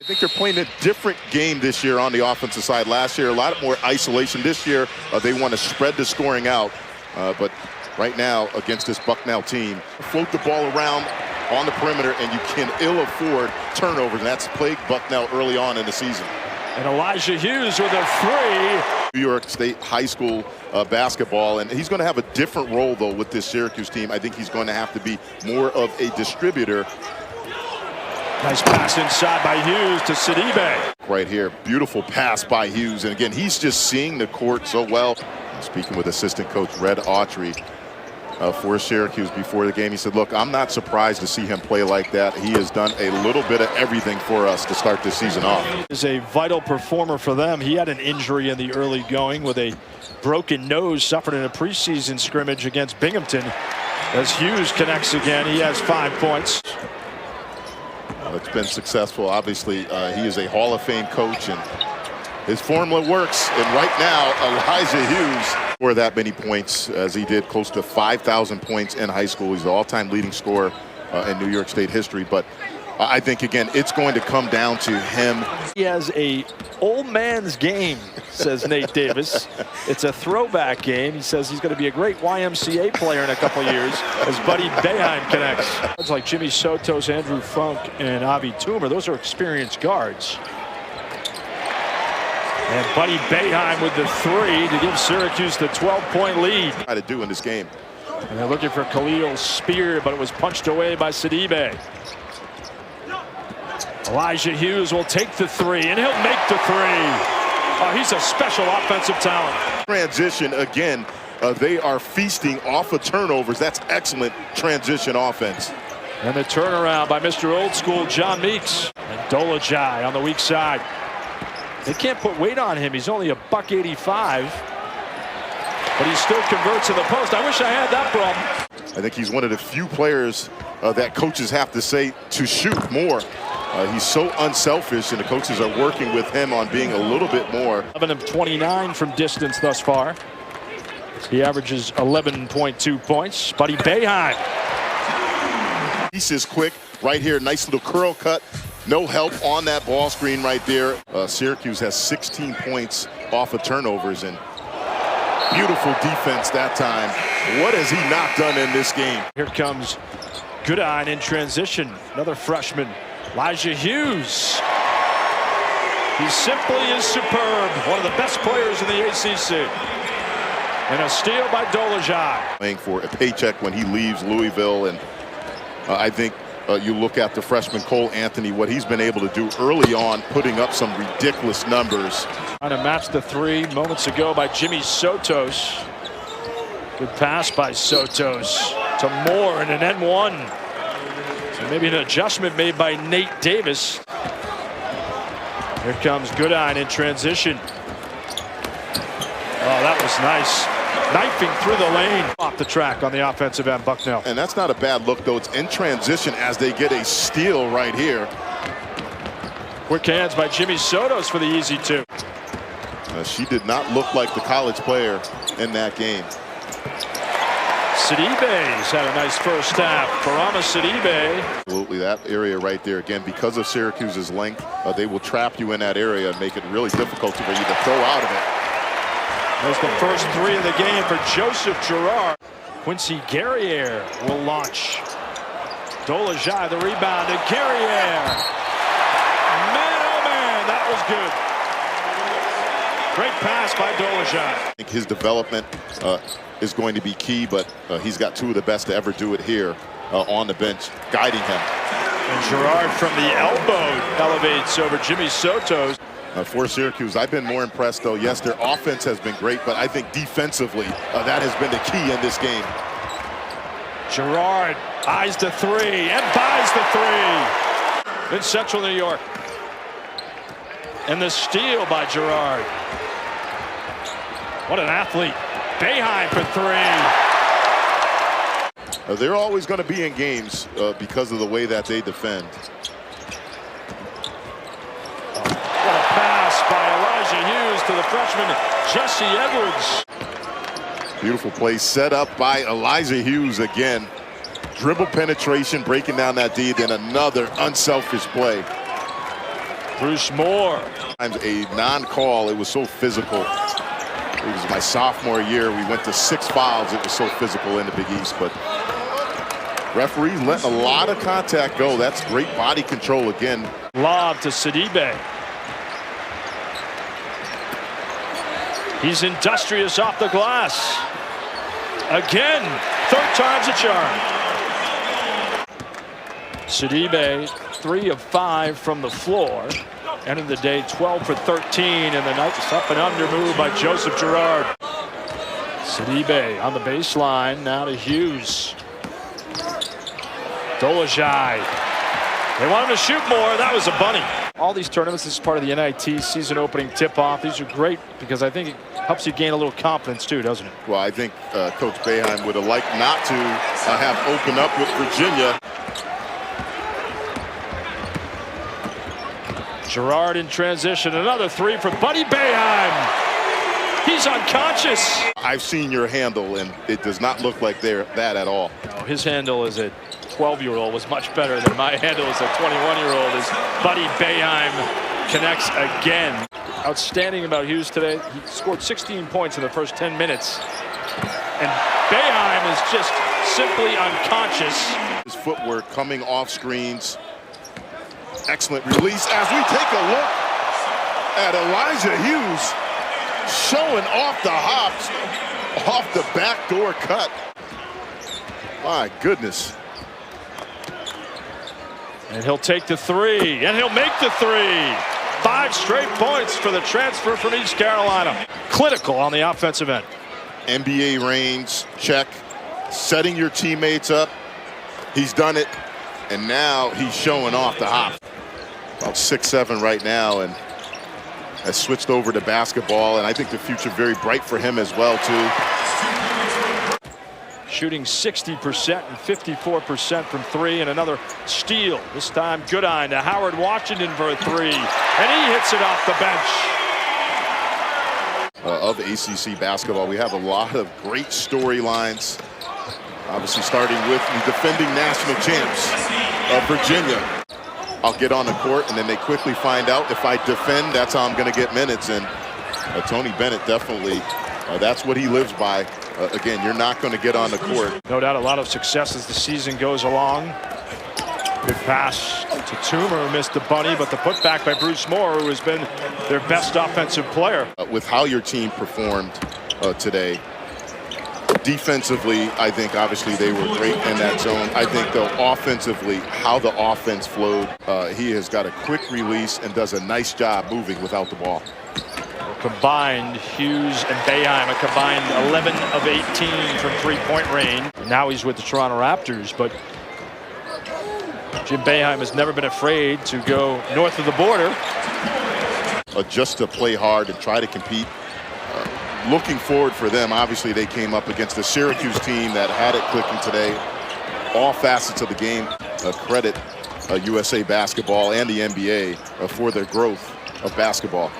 I think they're playing a different game this year on the offensive side. Last year, a lot more isolation. This year, they want to spread the scoring out. But right now, against this Bucknell team, float the ball around on the perimeter, and you can ill afford turnovers. And that's plagued Bucknell early on in the season. And Elijah Hughes with a three. New York State high school basketball, and he's going to have a different role, though, with this Syracuse team. I think he's going to have to be more of a distributor. Nice pass inside by Hughes to Sidibe. Right here, beautiful pass by Hughes. And again, he's just seeing the court so well. Speaking with assistant coach Red Autry for Syracuse before the game, he said, look, I'm not surprised to see him play like that. He has done a little bit of everything for us to start this season off. Is a vital performer for them. He had an injury in the early going with a broken nose suffered in a preseason scrimmage against Binghamton. As Hughes connects again, he has 5 points. It's been successful. Obviously, he is a Hall of Fame coach, and his formula works. And right now, Elijah Hughes scored that many points as he did, close to 5,000 points in high school. He's the all-time leading scorer in New York State history. But I think, again, it's going to come down to him. He has a old man's game, says Nate Davis. It's a throwback game. He says he's going to be a great YMCA player in a couple years as Buddy Boeheim connects. It's like Jimmy Sotos, Andrew Funk, and Avi Toomer. Those are experienced guards. And Buddy Boeheim with the three to give Syracuse the 12-point lead. Try to do in this game. And they're looking for Khalil's spear, but it was punched away by Sidibe. Elijah Hughes will take the three, and he'll make the three. Oh, he's a special offensive talent. Transition again. They are feasting off of turnovers. That's excellent transition offense. And the turnaround by Mr. Old School, John Meeks. And Dolajai on the weak side. They can't put weight on him. He's only $185. But he still converts in the post. I wish I had that problem. I think he's one of the few players that coaches have to say to shoot more. He's so unselfish, and the coaches are working with him on being a little bit more. 11 of 29 from distance thus far. He averages 11.2 points. Buddy Boeheim. Piece is quick right here. Nice little curl cut. No help on that ball screen right there. Syracuse has 16 points off of turnovers, and beautiful defense that time. What has he not done in this game? Here comes Goodine in transition. Another freshman. Elijah Hughes. He simply is superb. One of the best players in the ACC. And a steal by Dolajai. Playing for a paycheck when he leaves Louisville, and I think you look at the freshman Cole Anthony, what he's been able to do early on, putting up some ridiculous numbers. Trying to match the three moments ago by Jimmy Sotos. Good pass by Sotos to Moore and an N1. Maybe an adjustment made by Nate Davis. Here comes Goodine in transition. Oh, that was nice. Knifing through the lane. Off the track on the offensive end, Bucknell. And that's not a bad look, though. It's in transition as they get a steal right here. Quick hands by Jimmy Sotos for the easy two. She did not look like the college player in that game. Sidibe's had a nice first half. Parama Sidibe. Absolutely, that area right there, again, because of Syracuse's length, they will trap you in that area and make it really difficult for you to throw out of it. There's the first three of the game for Joseph Girard. Quincy Guerriere will launch. Dolajai the rebound, and Guerriere. Man, oh man, that was good. Great pass by Dolajai. I think his development is going to be key, but he's got two of the best to ever do it here on the bench, guiding him. And Girard from the elbow elevates over Jimmy Sotos. For Syracuse, I've been more impressed, though. Yes, their offense has been great, but I think defensively, that has been the key in this game. Girard eyes the three and buys the three in Central New York. And the steal by Girard. What an athlete. Boeheim for three. They're always going to be in games because of the way that they defend. What a pass by Elijah Hughes to the freshman Jesse Edwards. Beautiful play set up by Elijah Hughes again. Dribble penetration, breaking down that D, then another unselfish play. Bruce Moore. A non-call, it was so physical. It was my sophomore year. We went to 6 fouls. It was so physical in the Big East, but referees letting a lot of contact go. That's great body control again. Lob to Sidibe. He's industrious off the glass. Again, 3rd time's a charm. Sidibe, 3 of 5 from the floor. Ended the day 12 for 13, and the Knights up and under move by Joseph Girard. Sidibe on the baseline, now to Hughes. Dolajai. They want him to shoot more. That was a bunny. All these tournaments, this is part of the NIT season opening tip-off. These are great because I think it helps you gain a little confidence too, doesn't it? Well, I think Coach Boeheim would have liked not to have opened up with Virginia. Girard in transition. Another 3 for Buddy Boeheim. He's unconscious. I've seen your handle, and it does not look like that at all. No, his handle as a 12-year-old was much better than my handle as a 21-year-old as Buddy Boeheim connects again. Outstanding about Hughes today. He scored 16 points in the first 10 minutes. And Boeheim is just simply unconscious. His footwork coming off screens. Excellent release as we take a look at Elijah Hughes showing off the hops, off the backdoor cut. My goodness. And he'll take the 3, and he'll make the 3. 5 straight points for the transfer from East Carolina. Clinical on the offensive end. NBA range, check. Setting your teammates up. He's done it, and now he's showing off the hop. About 6'7" right now, and has switched over to basketball, and I think the future very bright for him as well, too. Shooting 60% and 54% from 3, and another steal. This time Goodine to Howard Washington for a 3, and he hits it off the bench. Of ACC basketball, we have a lot of great storylines. Obviously starting with the defending national champs of Virginia. I'll get on the court, and then they quickly find out if I defend, that's how I'm going to get minutes. And Tony Bennett definitely, that's what he lives by. Again, you're not going to get on the court. No doubt a lot of success as the season goes along. Good pass to Toomer, who missed the bunny, but the putback by Bruce Moore, who has been their best offensive player. With how your team performed today, defensively, I think obviously they were great in that zone. I think though offensively, how the offense flowed, he has got a quick release and does a nice job moving without the ball. Combined, Hughes and Boeheim, a combined 11 of 18 from 3-point range. Now he's with the Toronto Raptors, but Jim Boeheim has never been afraid to go north of the border. Just to play hard and try to compete. Looking forward for them. Obviously, they came up against the Syracuse team that had it clicking today. All facets of the game credit USA Basketball and the NBA for their growth of basketball.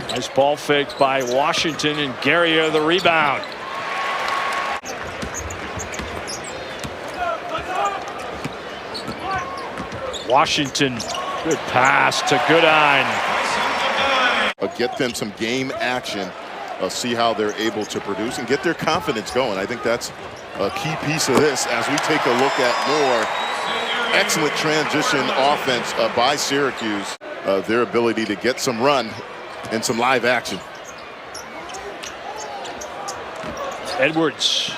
Nice ball faked by Washington, and Guerrier the rebound. Washington, good pass to Goodine. Get them some game action. See how they're able to produce and get their confidence going. I think that's a key piece of this as we take a look at more excellent transition offense by Syracuse. Their ability to get some run and some live action. Edwards,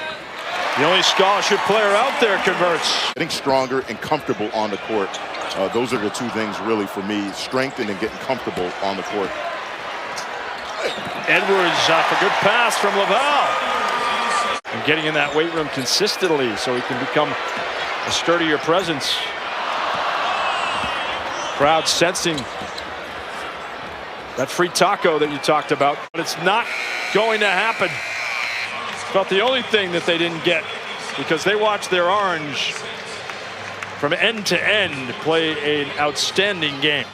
the only scholarship player out there, converts. Getting stronger and comfortable on the court. Those are the 2 things really for me, strengthening and getting comfortable on the court. Edwards off a good pass from Laval. And getting in that weight room consistently so he can become a sturdier presence. Crowd sensing that free taco that you talked about. But it's not going to happen. It's about the only thing that they didn't get because they watched their Orange from end to end play an outstanding game.